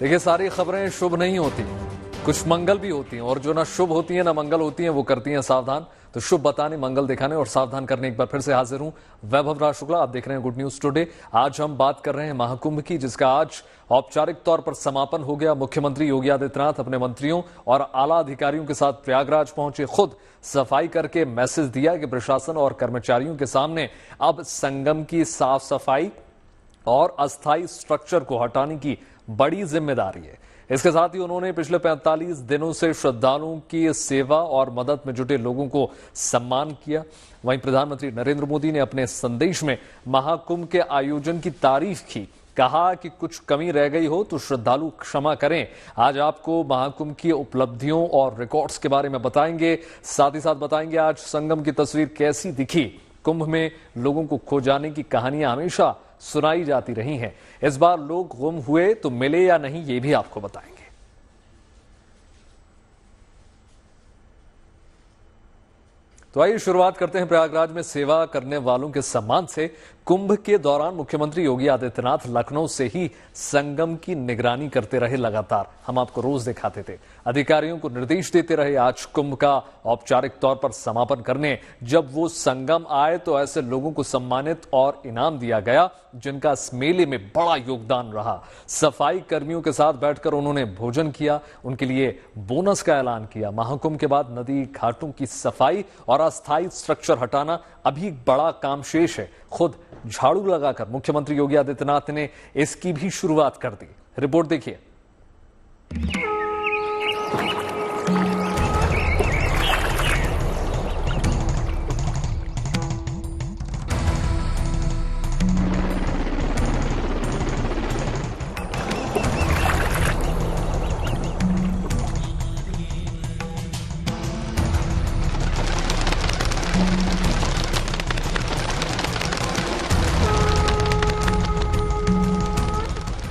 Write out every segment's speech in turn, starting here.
देखिए, सारी खबरें शुभ नहीं होती, कुछ मंगल भी होती हैं, और जो ना शुभ होती हैं ना मंगल होती हैं वो करती हैं सावधान। तो शुभ बताने, मंगल दिखाने और सावधान करने एक बार फिर से हाजिर हूं। वैभव राज शुक्ला, आप देख रहे हैं गुड न्यूज टुडे। आज हम बात कर रहे हैं महाकुंभ की, जिसका आज औपचारिक तौर पर समापन हो गया। मुख्यमंत्री योगी आदित्यनाथ अपने मंत्रियों और आला अधिकारियों के साथ प्रयागराज पहुंचे, खुद सफाई करके मैसेज दिया कि प्रशासन और कर्मचारियों के सामने अब संगम की साफ सफाई और अस्थायी स्ट्रक्चर को हटाने की बड़ी जिम्मेदारी है। इसके साथ ही उन्होंने पिछले 45 दिनों से श्रद्धालुओं की सेवा और मदद में जुटे लोगों को सम्मान किया। वहीं प्रधानमंत्री नरेंद्र मोदी ने अपने संदेश में महाकुंभ के आयोजन की तारीफ की, कहा कि कुछ कमी रह गई हो तो श्रद्धालु क्षमा करें। आज आपको महाकुंभ की उपलब्धियों और रिकॉर्ड्स के बारे में बताएंगे, साथ ही साथ बताएंगे आज संगम की तस्वीर कैसी दिखी। कुंभ में लोगों को खो जाने की कहानियां हमेशा सुनाई जाती रही हैं, इस बार लोग गुम हुए तो मिले या नहीं, ये भी आपको बताएंगे। तो आइए शुरुआत करते हैं प्रयागराज में सेवा करने वालों के सम्मान से। कुंभ के दौरान मुख्यमंत्री योगी आदित्यनाथ लखनऊ से ही संगम की निगरानी करते रहे। लगातार हम आपको रोज दिखाते थे, अधिकारियों को निर्देश देते रहे। आज कुंभ का औपचारिक तौर पर समापन करने जब वो संगम आए तो ऐसे लोगों को सम्मानित और इनाम दिया गया जिनका इस मेले में बड़ा योगदान रहा। सफाई कर्मियों के साथ बैठकर उन्होंने भोजन किया, उनके लिए बोनस का ऐलान किया। महाकुंभ के बाद नदी घाटों की सफाई और अस्थायी स्ट्रक्चर हटाना अभी बड़ा काम शेष है। खुद झाड़ू लगाकर मुख्यमंत्री योगी आदित्यनाथ ने इसकी भी शुरुआत कर दी। रिपोर्ट देखिए।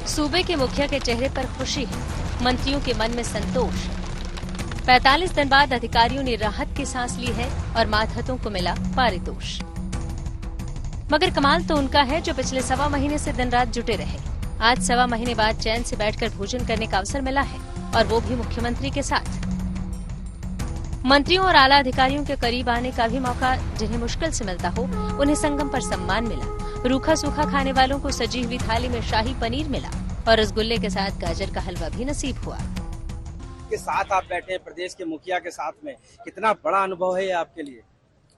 सूबे के मुखिया के चेहरे पर खुशी है, मंत्रियों के मन में संतोष। 45 दिन बाद अधिकारियों ने राहत की सांस ली है और मातहतों को मिला पारितोष। मगर कमाल तो उनका है जो पिछले 1.25 महीने से दिन रात जुटे रहे। आज 1.25 महीने बाद चैन से बैठकर भोजन करने का अवसर मिला है, और वो भी मुख्यमंत्री के साथ। मंत्रियों और आला अधिकारियों के करीब आने का भी मौका जिन्हें मुश्किल से मिलता हो, उन्हें संगम पर सम्मान मिला। रूखा सूखा खाने वालों को सजी हुई थाली में शाही पनीर मिला और रसगुल्ले के साथ गाजर का हलवा भी नसीब हुआ। के साथ आप बैठे हैं, प्रदेश के मुखिया के साथ में, कितना बड़ा अनुभव है ये आपके लिए?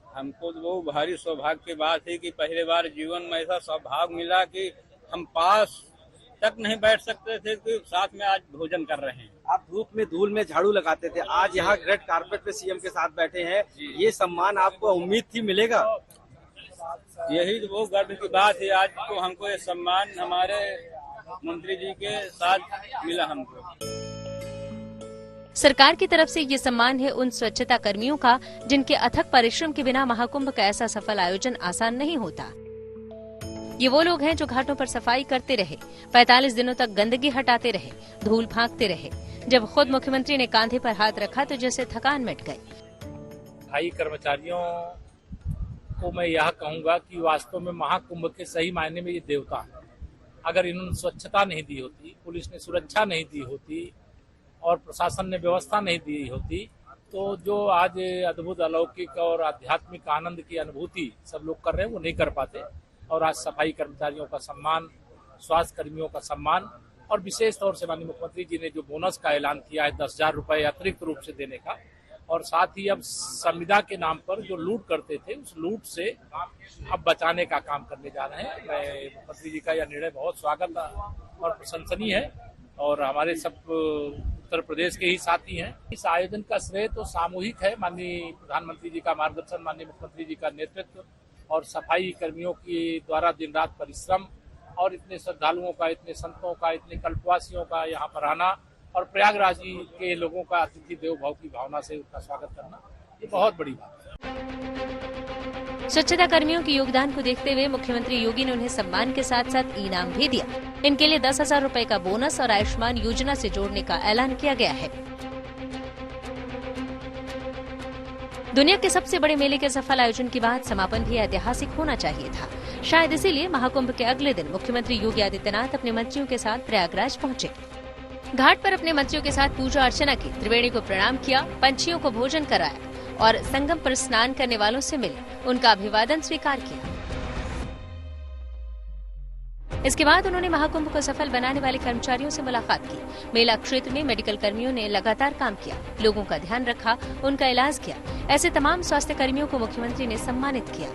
हमको तो वो भारी सौभाग्य की बात है कि पहली बार जीवन में ऐसा सौभाग्य मिला कि हम पास तक नहीं बैठ सकते थे कि साथ में आज भोजन कर रहे हैं। आप धूप में धूल में झाड़ू लगाते थे, आज यहाँ रेड कारपेट पे सीएम के साथ बैठे हैं। ये सम्मान आपको उम्मीद थी मिलेगा? यही तो वो गर्व की बात है, आज तो हमको ये सम्मान हमारे मंत्री जी के साथ मिला। हमको सरकार की तरफ से ये सम्मान है उन स्वच्छता कर्मियों का जिनके अथक परिश्रम के बिना महाकुंभ का ऐसा सफल आयोजन आसान नहीं होता। ये वो लोग हैं जो घाटों पर सफाई करते रहे, 45 दिनों तक गंदगी हटाते रहे, धूल फांकते रहे। जब खुद मुख्यमंत्री ने कांधे पर हाथ रखा तो जैसे थकान मिट गई। सफाई कर्मचारियों को मैं यह कहूंगा कि वास्तव में महाकुंभ के सही मायने में ये देवता है। अगर इन्होंने स्वच्छता नहीं दी होती, पुलिस ने सुरक्षा नहीं दी होती और प्रशासन ने व्यवस्था नहीं दी होती, तो जो आज अद्भुत अलौकिक और आध्यात्मिक आनंद की अनुभूति सब लोग कर रहे हैं वो नहीं कर पाते। और आज सफाई कर्मचारियों का सम्मान, स्वास्थ्य कर्मियों का सम्मान और विशेष तौर से माननीय मुख्यमंत्री जी ने जो बोनस का ऐलान किया है 10,000 रुपए अतिरिक्त रूप से देने का, और साथ ही अब संविदा के नाम पर जो लूट करते थे उस लूट से अब बचाने का काम करने जा रहे हैं। मैं मुख्यमंत्री जी का यह निर्णय बहुत स्वागत और प्रशंसनीय है, और हमारे सब उत्तर प्रदेश के ही साथी हैं। इस आयोजन का श्रेय तो सामूहिक है, माननीय प्रधानमंत्री जी का मार्गदर्शन, माननीय मुख्यमंत्री जी का नेतृत्व और सफाई कर्मियों की द्वारा दिन रात परिश्रम और इतने श्रद्धालुओं का, इतने संतों का, इतने कल्पवासियों का यहाँ पर आना और प्रयागराज के लोगों का अतिथि देव भाव की भावना से उनका स्वागत करना, ये बहुत बड़ी बात है। स्वच्छता कर्मियों के योगदान को देखते हुए मुख्यमंत्री योगी ने उन्हें सम्मान के साथ साथ इनाम भी दिया। इनके लिए 10,000 रुपए का बोनस और आयुष्मान योजना से जोड़ने का ऐलान किया गया है। दुनिया के सबसे बड़े मेले के सफल आयोजन के बाद समापन भी ऐतिहासिक होना चाहिए था। शायद इसीलिए महाकुंभ के अगले दिन मुख्यमंत्री योगी आदित्यनाथ अपने मंत्रियों के साथ प्रयागराज पहुंचे। घाट पर अपने मंत्रियों के साथ पूजा अर्चना की, त्रिवेणी को प्रणाम किया, पंछियों को भोजन कराया और संगम पर स्नान करने वालों से मिले उनका अभिवादन स्वीकार किया। इसके बाद उन्होंने महाकुंभ को सफल बनाने वाले कर्मचारियों से मुलाकात की। मेला क्षेत्र में मेडिकल कर्मियों ने लगातार काम किया, लोगों का ध्यान रखा, उनका इलाज किया। ऐसे तमाम स्वास्थ्य कर्मियों को मुख्यमंत्री ने सम्मानित किया।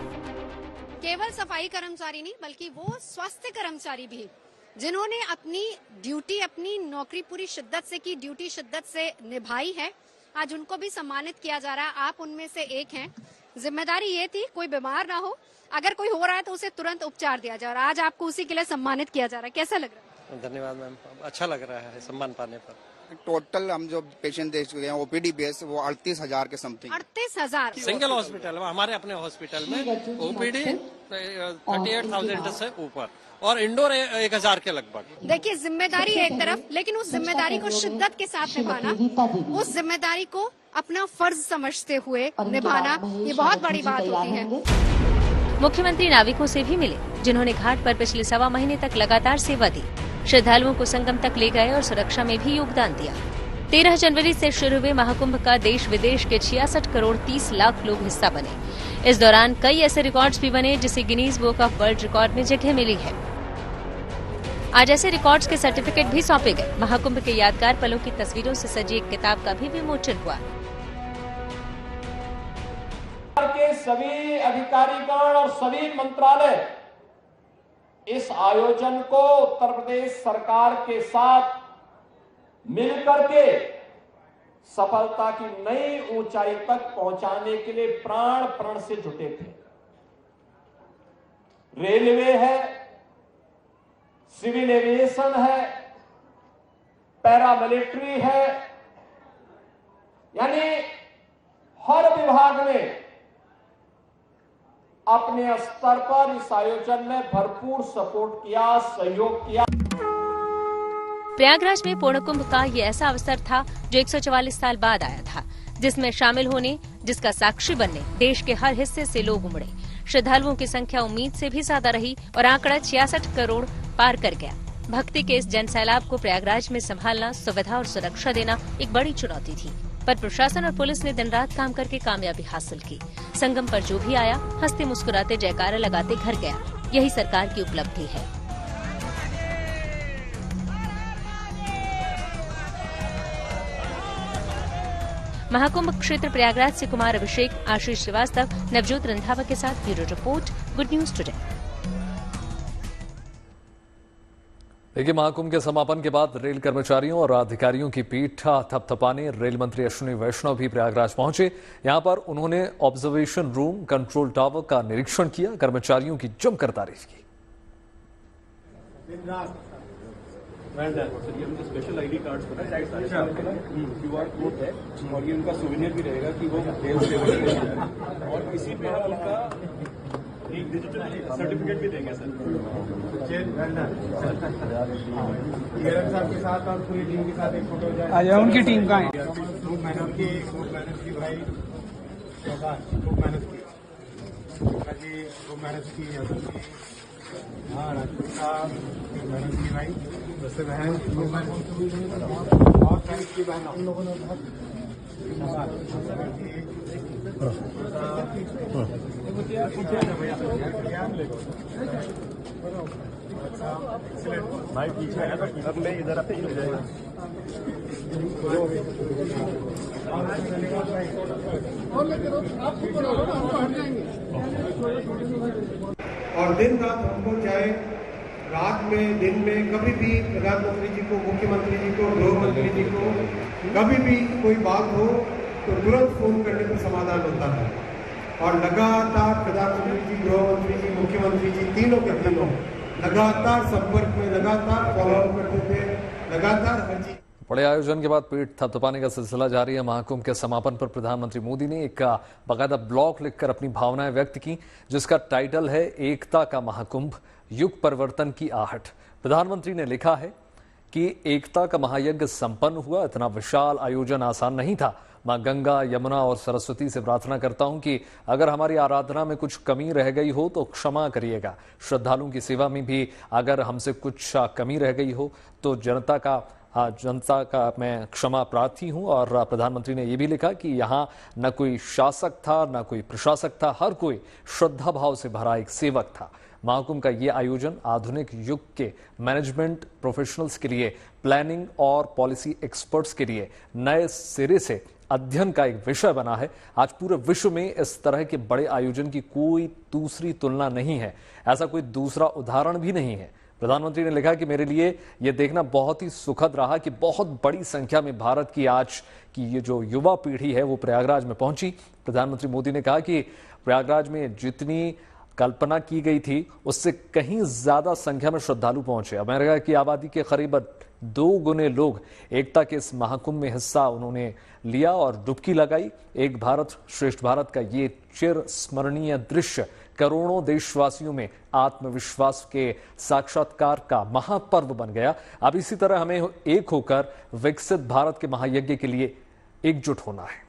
केवल सफाई कर्मचारी नहीं बल्कि वो स्वास्थ्य कर्मचारी भी जिन्होंने अपनी ड्यूटी, अपनी नौकरी पूरी शिद्दत से की, ड्यूटी शिद्दत से निभाई है, आज उनको भी सम्मानित किया जा रहा है। आप उनमें से एक हैं। जिम्मेदारी ये थी कोई बीमार ना हो, अगर कोई हो रहा है तो उसे तुरंत उपचार दिया जा रहा है। आज आपको उसी के लिए सम्मानित किया जा रहा है, कैसा लग रहा है? धन्यवाद मैम, अच्छा लग रहा है सम्मान पाने पर। टोटल हम जो पेशेंट देख चुके हैं ओपीडी बेस वो 38,000 के समथिंग। 38,000 सिंगल हॉस्पिटल में, हमारे अपने हॉस्पिटल में ओपीडी 38,000 से ऊपर और इंडोर 1,000 के लगभग। देखिए, जिम्मेदारी एक तरफ, लेकिन उस जिम्मेदारी को शिद्दत के साथ निभाना, उस जिम्मेदारी को अपना फर्ज समझते हुए निभाना, ये बहुत बड़ी बात होती है। मुख्यमंत्री नाविकों से भी मिले, जिन्होंने घाट पर पिछले 1.25 महीने तक लगातार सेवा दी, श्रद्धालुओं को संगम तक ले गए और सुरक्षा में भी योगदान दिया। 13 जनवरी से शुरू हुए महाकुंभ का देश विदेश के 66 करोड़ 30 लाख लोग हिस्सा बने। इस दौरान कई ऐसे रिकॉर्ड्स भी बने जिसे Guinness book of world record में जगह मिली है। आज ऐसे रिकॉर्ड्स के सर्टिफिकेट भी सौंपे गए। महाकुंभ के यादगार पलों की तस्वीरों से सजी एक किताब का भी विमोचन हुआ। के सभी अधिकारीगण और सभी मंत्रालय इस आयोजन को उत्तर प्रदेश सरकार के साथ मिलकर के सफलता की नई ऊंचाई तक पहुंचाने के लिए प्राण प्रण से जुटे थे। रेलवे है, सिविल एविएशन है, पैरामिलिट्री है, यानी हर विभाग ने अपने स्तर पर इस आयोजन में भरपूर सपोर्ट किया, सहयोग किया। प्रयागराज में पूर्ण कुंभ का ये ऐसा अवसर था जो 144 साल बाद आया था, जिसमें शामिल होने, जिसका साक्षी बनने देश के हर हिस्से से लोग उमड़े। श्रद्धालुओं की संख्या उम्मीद से भी ज्यादा रही और आंकड़ा 66 करोड़ पार कर गया। भक्ति के इस जनसैलाब को प्रयागराज में संभालना, सुविधा और सुरक्षा देना एक बड़ी चुनौती थी, पर प्रशासन और पुलिस ने दिन रात काम करके कामयाबी हासिल की। संगम पर जो भी आया हंसते मुस्कुराते जयकारा लगाते घर गया। यही सरकार की उपलब्धि है। महाकुंभ क्षेत्र प्रयागराज से कुमार अभिषेक, आशीष श्रीवास्तव, नवजोत रंधावा के साथ bureau report, good news today. देखिए, महाकुंभ के समापन के बाद रेल कर्मचारियों और अधिकारियों की पीठ थपथपाने रेल मंत्री अश्विनी वैष्णव भी प्रयागराज पहुंचे। यहां पर उन्होंने ऑब्जर्वेशन रूम, कंट्रोल टावर का निरीक्षण किया, कर्मचारियों की जमकर तारीफ की। Special ID cards QR code है और ये उनका सुवेनियर भी रहेगा कि वो रेल से और इसी पे हम उनका एक डिजिटल सर्टिफिकेट भी देंगे सर। साहब के साथ और पूरी टीम के साथ एक फोटो जाए। उनकी टीम का है खूब मेहनत की भाई, खूब मेहनत की हाँ राजपूत साहब मेहनत की भाई, वैसे बहन बहुत मेहनत की बहन, हम लोगों ने बहुत भाई पीछे है तो अब मैं इधर आते ही जाएगा। और दिन रात हमको चाहे रात में, दिन में, कभी भी प्रधानमंत्री जी को, मुख्यमंत्री जी को, गृह मंत्री जी को कभी भी कोई बात हो तो तुरंत फोन करने पर समाधान होता है। और लगातार प्रधानमंत्री जी, गृह मंत्री जी, मुख्यमंत्री जी तीनों के तीनों लगातार संपर्क में, लगातार फॉलोअप करते थे, लगातार हर चीज। बड़े आयोजन के बाद पीठ थपथपाने का सिलसिला जारी है। महाकुंभ के समापन पर प्रधानमंत्री मोदी ने एक बाकायदा ब्लॉग लिखकर अपनी भावनाएं व्यक्त की, जिसका टाइटल है एकता का महाकुंभ, युग परिवर्तन की आहट। प्रधानमंत्री ने लिखा है कि एकता का महायज्ञ संपन्न हुआ। इतना विशाल आयोजन आसान नहीं था। मां गंगा, यमुना और सरस्वती से प्रार्थना करता हूं कि अगर हमारी आराधना में कुछ कमी रह गई हो तो क्षमा करिएगा। श्रद्धालुओं की सेवा में भी अगर हमसे कुछ कमी रह गई हो तो जनता का जनता का मैं क्षमा प्रार्थी हूं। और प्रधानमंत्री ने यह भी लिखा कि यहां न कोई शासक था न कोई प्रशासक था, हर कोई श्रद्धा भाव से भरा एक सेवक था। महाकुंभ का ये आयोजन आधुनिक युग के मैनेजमेंट प्रोफेशनल्स के लिए, प्लानिंग और पॉलिसी एक्सपर्ट्स के लिए नए सिरे से अध्ययन का एक विषय बना है। आज पूरे विश्व में इस तरह के बड़े आयोजन की कोई दूसरी तुलना नहीं है, ऐसा कोई दूसरा उदाहरण भी नहीं है। प्रधानमंत्री ने लिखा कि मेरे लिए यह देखना बहुत ही सुखद रहा कि बहुत बड़ी संख्या में भारत की आज की ये जो युवा पीढ़ी है वो प्रयागराज में पहुंची। प्रधानमंत्री मोदी ने कहा कि प्रयागराज में जितनी कल्पना की गई थी उससे कहीं ज्यादा संख्या में श्रद्धालु पहुंचे। अमेरिका की आबादी के करीब 2 गुने लोग एकता के इस महाकुंभ में हिस्सा उन्होंने लिया और डुबकी लगाई। एक भारत श्रेष्ठ भारत का ये चिर स्मरणीय दृश्य करोड़ों देशवासियों में आत्मविश्वास के साक्षात्कार का महापर्व बन गया। अब इसी तरह हमें एक होकर विकसित भारत के महायज्ञ के लिए एकजुट होना है।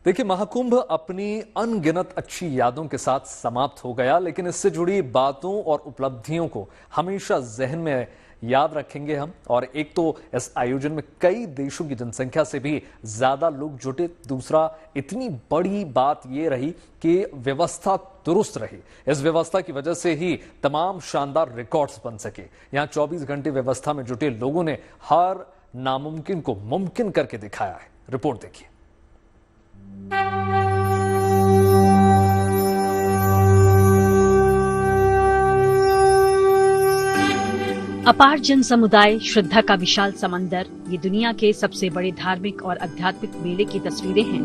देखिए, महाकुंभ अपनी अनगिनत अच्छी यादों के साथ समाप्त हो गया, लेकिन इससे जुड़ी बातों और उपलब्धियों को हमेशा जहन में याद रखेंगे हम। और एक तो इस आयोजन में कई देशों की जनसंख्या से भी ज्यादा लोग जुटे। दूसरा, इतनी बड़ी बात यह रही कि व्यवस्था दुरुस्त रही। इस व्यवस्था की वजह से ही तमाम शानदार रिकॉर्ड्स बन सके। यहां 24 घंटे व्यवस्था में जुटे लोगों ने हर नामुमकिन को मुमकिन करके दिखाया है। रिपोर्ट देखिए। अपार जन समुदाय, श्रद्धा का विशाल समंदर, ये दुनिया के सबसे बड़े धार्मिक और आध्यात्मिक मेले की तस्वीरें हैं।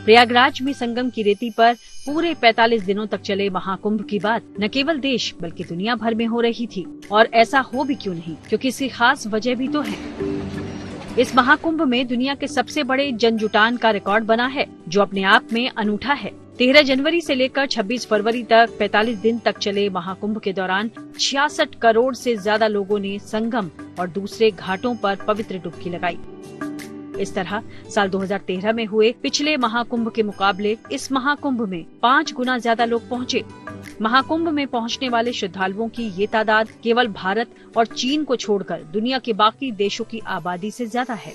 प्रयागराज में संगम की रेती पर पूरे 45 दिनों तक चले महाकुंभ की बात न केवल देश बल्कि दुनिया भर में हो रही थी। और ऐसा हो भी क्यों नहीं, क्योंकि इसकी खास वजह भी तो है। इस महाकुंभ में दुनिया के सबसे बड़े जनजुटान का रिकॉर्ड बना है, जो अपने आप में अनूठा है। 13 जनवरी से लेकर 26 फरवरी तक 45 दिन तक चले महाकुंभ के दौरान 66 करोड़ से ज्यादा लोगों ने संगम और दूसरे घाटों पर पवित्र डुबकी लगाई। इस तरह साल 2013 में हुए पिछले महाकुंभ के मुकाबले इस महाकुंभ में 5 गुना ज्यादा लोग पहुँचे। महाकुंभ में पहुंचने वाले श्रद्धालुओं की ये तादाद केवल भारत और चीन को छोड़कर दुनिया के बाकी देशों की आबादी से ज्यादा है।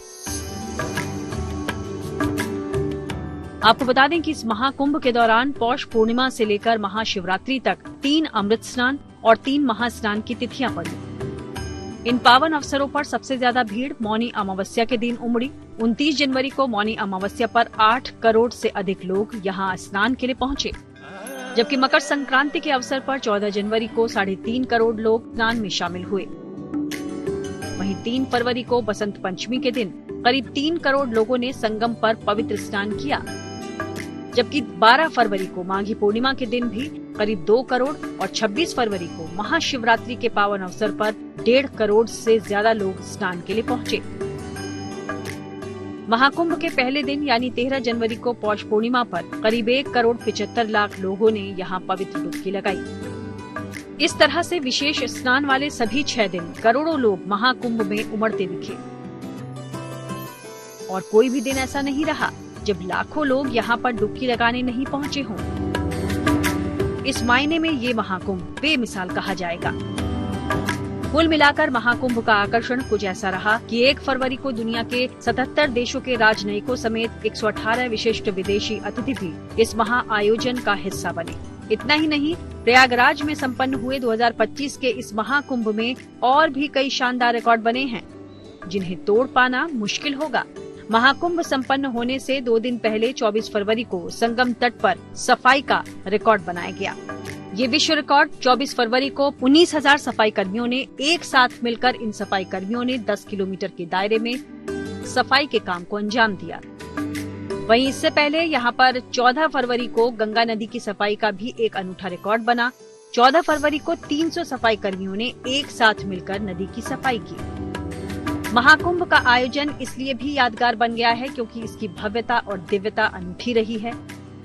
आपको बता दें कि इस महाकुंभ के दौरान पौष पूर्णिमा से लेकर महाशिवरात्रि तक 3 अमृत स्नान और 3 महास्नान की तिथियां पड़ी। इन पावन अवसरों पर सबसे ज्यादा भीड़ मौनी अमावस्या के दिन उमड़ी। 29 जनवरी को मौनी अमावस्या पर 8 करोड़ से अधिक लोग यहां स्नान के लिए पहुंचे, जबकि मकर संक्रांति के अवसर पर 14 जनवरी को 3.5 करोड़ लोग स्नान में शामिल हुए। वहीं 3 फरवरी को बसंत पंचमी के दिन करीब 3 करोड़ लोगों ने संगम पर पवित्र स्नान किया, जबकि 12 फरवरी को माघी पूर्णिमा के दिन भी करीब 2 करोड़ और 26 फरवरी को महाशिवरात्रि के पावन अवसर पर 1.5 करोड़ से ज्यादा लोग स्नान के लिए पहुंचे। महाकुंभ के पहले दिन यानी 13 जनवरी को पौष पूर्णिमा पर करीब 1 करोड़ 75 लाख लोगों ने यहां पवित्र डुबकी लगाई। इस तरह से विशेष स्नान वाले सभी 6 दिन करोड़ों लोग महाकुंभ में उमड़ते दिखे। और कोई भी दिन ऐसा नहीं रहा जब लाखों लोग यहाँ पर डुबकी लगाने नहीं पहुँचे हों। इस मायने में ये महाकुंभ बेमिसाल कहा जाएगा। कुल मिलाकर महाकुंभ का आकर्षण कुछ ऐसा रहा कि 1 फरवरी को दुनिया के 77 देशों के राजनयिकों समेत 118 विशिष्ट विदेशी अतिथि भी इस महा आयोजन का हिस्सा बने। इतना ही नहीं, प्रयागराज में संपन्न हुए 2025 के इस महाकुंभ में और भी कई शानदार रिकॉर्ड बने हैं, जिन्हें तोड़ पाना मुश्किल होगा। महाकुंभ संपन्न होने से 2 दिन पहले 24 फरवरी को संगम तट पर सफाई का रिकॉर्ड बनाया गया। ये विश्व रिकॉर्ड 24 फरवरी को 19,000 सफाई कर्मियों ने एक साथ मिलकर इन सफाई कर्मियों ने 10 किलोमीटर के दायरे में सफाई के काम को अंजाम दिया। वहीं इससे पहले यहाँ पर 14 फरवरी को गंगा नदी की सफाई का भी एक अनूठा रिकॉर्ड बना। 14 फरवरी को 300 सफाई कर्मियों ने एक साथ मिलकर नदी की सफाई की। महाकुंभ का आयोजन इसलिए भी यादगार बन गया है क्योंकि इसकी भव्यता और दिव्यता अनूठी रही है।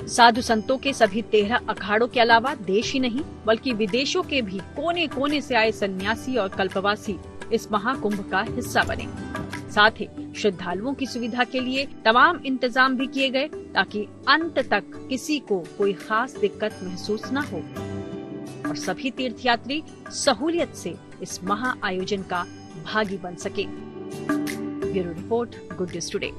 साधु संतों के सभी 13 अखाड़ों के अलावा देश ही नहीं बल्कि विदेशों के भी कोने कोने से आए सन्यासी और कल्पवासी इस महाकुंभ का हिस्सा बने। साथ ही श्रद्धालुओं की सुविधा के लिए तमाम इंतजाम भी किए गए ताकि अंत तक किसी को कोई खास दिक्कत महसूस न हो। और सभी तीर्थयात्री सहूलियत से इस महा आयोजन का भागी बन सके। Bureau report, good news today.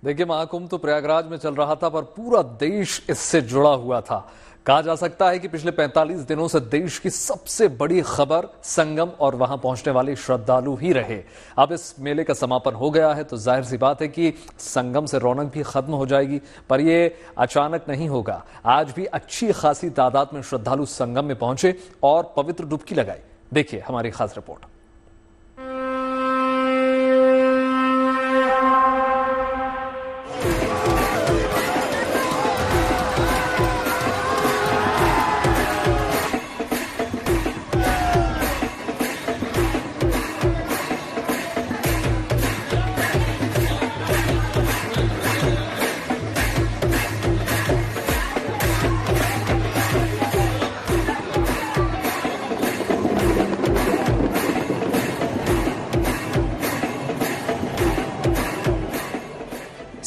देखिए, महाकुंभ तो प्रयागराज में चल रहा था, पर पूरा देश इससे जुड़ा हुआ था। कहा जा सकता है कि पिछले 45 दिनों से देश की सबसे बड़ी खबर संगम और वहां पहुंचने वाले श्रद्धालु ही रहे। अब इस मेले का समापन हो गया है, तो जाहिर सी बात है कि संगम से रौनक भी खत्म हो जाएगी। पर यह अचानक नहीं होगा। आज भी अच्छी खासी तादाद में श्रद्धालु संगम में पहुंचे और पवित्र डुबकी लगाई। देखिए हमारी खास रिपोर्ट।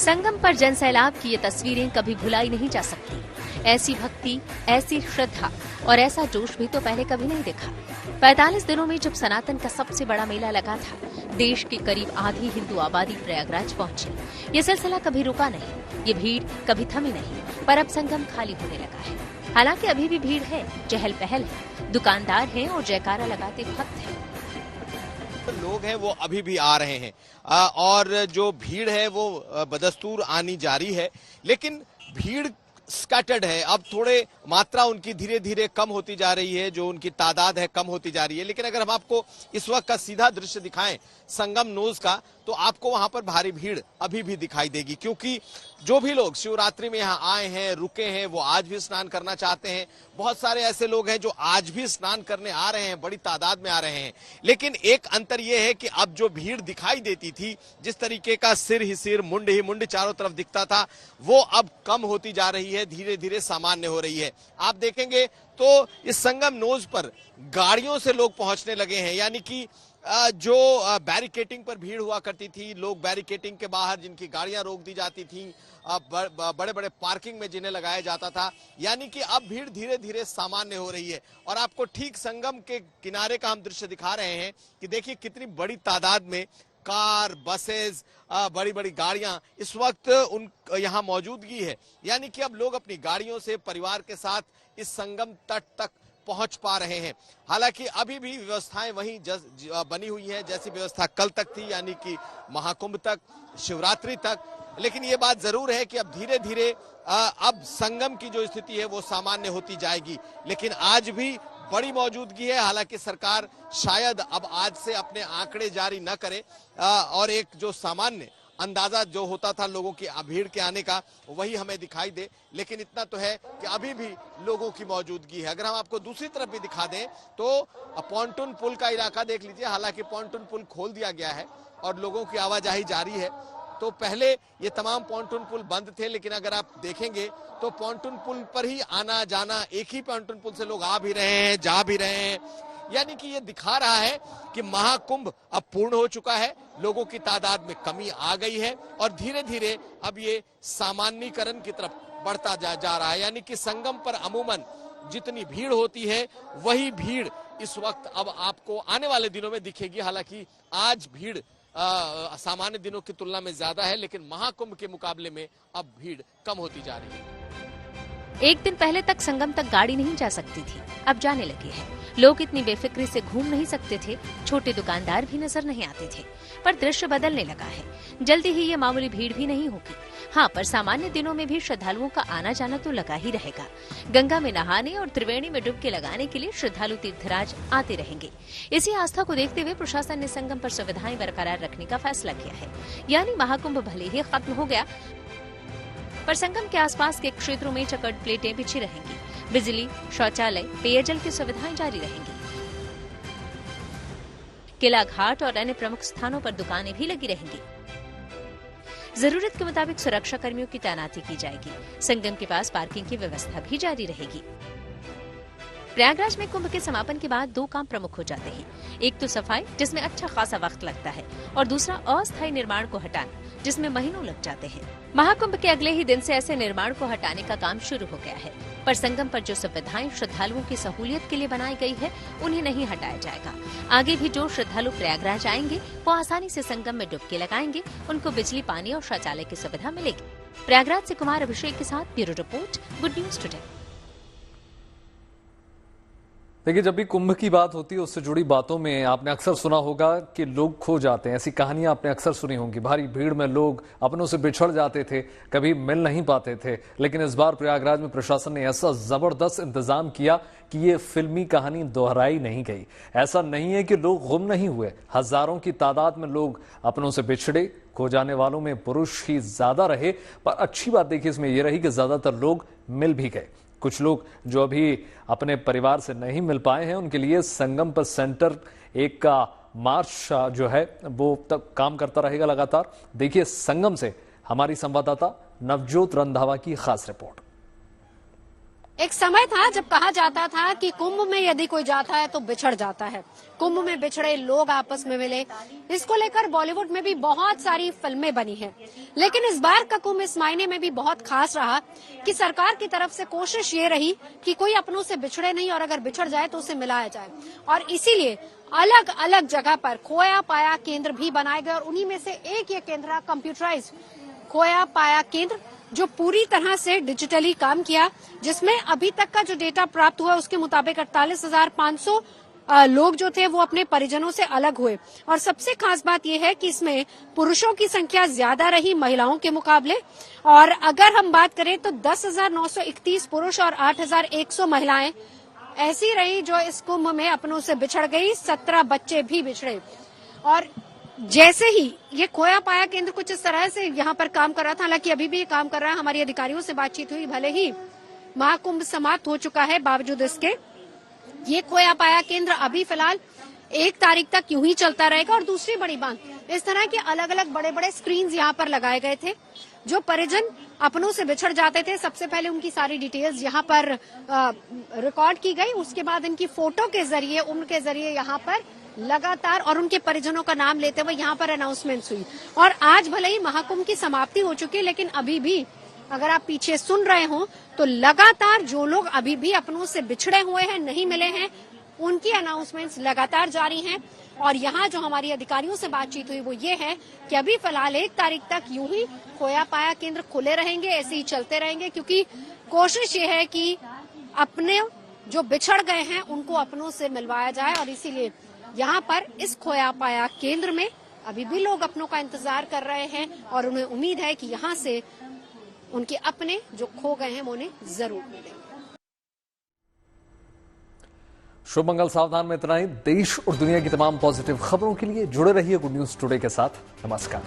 संगम पर जनसैलाब की ये तस्वीरें कभी भुलाई नहीं जा सकती। ऐसी भक्ति, ऐसी श्रद्धा और ऐसा जोश भी तो पहले कभी नहीं देखा। 45 दिनों में जब सनातन का सबसे बड़ा मेला लगा था, देश की करीब आधी हिंदू आबादी प्रयागराज पहुंची। ये सिलसिला कभी रुका नहीं, ये भीड़ कभी थमी नहीं, पर अब संगम खाली होने लगा है। हालांकि अभी भी भीड़ है, चहल पहल है, दुकानदार हैं और जयकारा लगाते भक्त हैं। लोग हैं वो अभी भी आ रहे हैं और जो भीड़ है वो बदस्तूर आनी जारी है, लेकिन भीड़ स्कैटर्ड है। अब थोड़े मात्रा उनकी धीरे धीरे कम होती जा रही है, जो उनकी तादाद है कम होती जा रही है। लेकिन अगर हम आपको इस वक्त का सीधा दृश्य दिखाएं संगम नोज का, तो आपको वहां पर भारी भीड़ अभी भी दिखाई देगी, क्योंकि जो भी लोग शिवरात्रि में यहाँ आए हैं, रुके हैं, वो आज भी स्नान करना चाहते हैं। बहुत सारे ऐसे लोग हैं जो आज भी स्नान करने आ रहे हैं, बड़ी तादाद में आ रहे हैं। लेकिन एक अंतर यह है कि अब जो भीड़ दिखाई देती थी, जिस तरीके का सिर ही सिर, मुंड ही मुंड चारों तरफ दिखता था, वो अब कम होती जा रही है, धीरे धीरे सामान्य हो रही है। आप देखेंगे तो इस संगम नोज पर गाड़ियों से लोग पहुंचने लगे हैं, यानी कि जो बैरिकेटिंग पर भीड़ हुआ करती थी, लोग बैरिकेटिंग के बाहर जिनकी गाड़ियां रोक दी जाती थी, बड़े बड़े पार्किंग में जिन्हें लगाया जाता था, यानी कि अब भीड़ धीरे धीरे सामान्य हो रही है। और आपको ठीक संगम के किनारे का हम दृश्य दिखा रहे हैं कि देखिए कितनी बड़ी तादाद में कार, बसेस, बड़ी बड़ी गाड़ियां इस वक्त उन यहाँ मौजूदगी है। यानी कि अब लोग अपनी गाड़ियों से परिवार के साथ इस संगम तट तक पहुंच पा रहे हैं। हालांकि अभी भी व्यवस्थाएं वहीं बनी हुई हैं जैसी व्यवस्था कल तक थी, यानी कि महाकुंभ तक, शिवरात्रि तक। लेकिन ये बात जरूर है कि अब धीरे धीरे अब संगम की जो स्थिति है वो सामान्य होती जाएगी। लेकिन आज भी बड़ी मौजूदगी है। हालांकि सरकार शायद अब आज से अपने आंकड़े जारी न करे और एक जो सामान्य अंदाजा जो होता था लोगों की भीड़ के आने का, वही हमें दिखाई दे। लेकिन इतना तो है कि अभी भी लोगों की मौजूदगी है। अगर हम आपको दूसरी तरफ भी दिखा दें तो पॉन्टून पुल का इलाका देख लीजिए। हालांकि पॉन्टून पुल खोल दिया गया है और लोगों की आवाजाही जारी है। तो पहले ये तमाम पॉन्टून पुल बंद थे, लेकिन अगर आप देखेंगे तो पॉन्टून पुल पर ही आना जाना, एक ही पॉन्टून पुल से लोग आ भी रहे हैं, जा भी रहे हैं। यानी कि ये दिखा रहा है कि महाकुंभ अब पूर्ण हो चुका है, लोगों की तादाद में कमी आ गई है और धीरे धीरे अब ये सामान्यीकरण की तरफ बढ़ता जा रहा है। यानी कि संगम पर अमूमन जितनी भीड़ होती है वही भीड़ इस वक्त अब आपको आने वाले दिनों में दिखेगी। हालांकि आज भीड़ सामान्य दिनों की तुलना में ज्यादा है, लेकिन महाकुंभ के मुकाबले में अब भीड़ कम होती जा रही है। एक दिन पहले तक संगम तक गाड़ी नहीं जा सकती थी, अब जाने लगी है। लोग इतनी बेफिक्री से घूम नहीं सकते थे, छोटे दुकानदार भी नजर नहीं आते थे। पर दृश्य बदलने लगा है। जल्दी ही ये मामूली भीड़ भी नहीं होगी। हाँ, पर सामान्य दिनों में भी श्रद्धालुओं का आना जाना तो लगा ही रहेगा। गंगा में नहाने और त्रिवेणी में डुबकी लगाने के लिए श्रद्धालु तीर्थराज आते रहेंगे। इसी आस्था को देखते हुए प्रशासन ने संगम पर सुविधाएं बरकरार रखने का फैसला किया है। यानी महाकुंभ भले ही खत्म हो गया, पर संगम के आसपास के क्षेत्रों में चकड़ प्लेटें बिछी रहेंगी। बिजली, शौचालय, पेयजल की सुविधाएं जारी रहेंगी। किला घाट और अन्य प्रमुख स्थानों पर दुकानें भी लगी रहेंगी। जरूरत के मुताबिक सुरक्षा कर्मियों की तैनाती की जाएगी। संगम के पास पार्किंग की व्यवस्था भी जारी रहेगी। प्रयागराज में कुंभ के समापन के बाद दो काम प्रमुख हो जाते हैं। एक तो सफाई, जिसमें अच्छा खासा वक्त लगता है, और दूसरा अस्थायी निर्माण को हटाना, जिसमें महीनों लग जाते हैं। महाकुंभ के अगले ही दिन से ऐसे निर्माण को हटाने का काम शुरू हो गया है, पर संगम पर जो सुविधाएं श्रद्धालुओं की सहूलियत के लिए बनाई गई है, उन्हें नहीं हटाया जाएगा। आगे भी जो श्रद्धालु प्रयागराज आएंगे वो आसानी से संगम में डुबकी लगाएंगे, उनको बिजली, पानी और शौचालय की सुविधा मिलेगी। प्रयागराज से कुमार अभिषेक के साथ bureau report, good news today. देखिए, जब भी कुंभ की बात होती है उससे जुड़ी बातों में आपने अक्सर सुना होगा कि लोग खो जाते हैं। ऐसी कहानियां आपने अक्सर सुनी होंगी। भारी भीड़ में लोग अपनों से बिछड़ जाते थे, कभी मिल नहीं पाते थे। लेकिन इस बार प्रयागराज में प्रशासन ने ऐसा जबरदस्त इंतजाम किया कि ये फिल्मी कहानी दोहराई नहीं गई। ऐसा नहीं है कि लोग गुम नहीं हुए, हजारों की तादाद में लोग अपनों से बिछड़े। खो जाने वालों में पुरुष ही ज्यादा रहे, पर अच्छी बात देखिए इसमें यह रही कि ज्यादातर लोग मिल भी गए। कुछ लोग जो अभी अपने परिवार से नहीं मिल पाए हैं, उनके लिए संगम पर सेंटर एक का मार्च जो है वो तक काम करता रहेगा लगातार। देखिए संगम से हमारी संवाददाता नवजोत रंधावा की खास रिपोर्ट। एक समय था जब कहा जाता था कि कुंभ में यदि कोई जाता है तो बिछड़ जाता है। कुंभ में बिछड़े लोग आपस में मिले, इसको लेकर बॉलीवुड में भी बहुत सारी फिल्में बनी हैं। लेकिन इस बार का कुंभ इस मायने में भी बहुत खास रहा कि सरकार की तरफ से कोशिश ये रही कि कोई अपनों से बिछड़े नहीं, और अगर बिछड़ जाए तो उसे मिलाया जाए। और इसीलिए अलग अलग जगह पर खोया पाया केंद्र भी बनाए गए, और उन्हीं में से एक ये केंद्र कंप्यूटराइज खोया पाया केंद्र, जो पूरी तरह से डिजिटली काम किया, जिसमें अभी तक का जो डेटा प्राप्त हुआ उसके मुताबिक 48,500 लोग जो थे वो अपने परिजनों से अलग हुए। और सबसे खास बात यह है कि इसमें पुरुषों की संख्या ज्यादा रही महिलाओं के मुकाबले। और अगर हम बात करें तो 10,931 पुरुष और 8,100 महिलाएं ऐसी रही जो इस कुंभ में अपनों से बिछड़ गई। 17 बच्चे भी बिछड़े। और जैसे ही ये खोया पाया केंद्र कुछ इस तरह से यहाँ पर काम कर रहा था, हालांकि अभी भी ये काम कर रहा है। हमारी अधिकारियों से बातचीत हुई, भले ही महाकुंभ समाप्त हो चुका है, बावजूद इसके ये खोया पाया केंद्र अभी फिलहाल 1 तारीख तक यूं ही चलता रहेगा। और दूसरी बड़ी बात, इस तरह के अलग अलग बड़े बड़े स्क्रीन यहाँ पर लगाए गए थे। जो परिजन अपनों से बिछड़ जाते थे, सबसे पहले उनकी सारी डिटेल्स यहाँ पर रिकॉर्ड की गई। उसके बाद इनकी फोटो के जरिए, उनके जरिए यहाँ पर लगातार और उनके परिजनों का नाम लेते हुए यहाँ पर अनाउंसमेंट्स हुई। और आज भले ही महाकुंभ की समाप्ति हो चुकी है, लेकिन अभी भी अगर आप पीछे सुन रहे हो तो लगातार जो लोग अभी भी अपनों से बिछड़े हुए हैं, नहीं मिले हैं, उनकी अनाउंसमेंट्स लगातार जारी हैं। और यहाँ जो हमारी अधिकारियों से बातचीत हुई वो ये है कि अभी फिलहाल 1 तारीख तक यूं ही खोया पाया केंद्र खुले रहेंगे, ऐसे ही चलते रहेंगे, क्योंकि कोशिश ये है कि अपने जो बिछड़ गए हैं उनको अपनों से मिलवाया जाए। और इसीलिए यहाँ पर इस खोया पाया केंद्र में अभी भी लोग अपनों का इंतजार कर रहे हैं, और उन्हें उम्मीद है कि यहाँ से उनके अपने जो खो गए हैं वो उन्हें जरूर मिलेंगे। शुभ मंगल सावधान में इतना ही। देश और दुनिया की तमाम पॉजिटिव खबरों के लिए जुड़े रहिए गुड न्यूज टुडे के साथ। नमस्कार।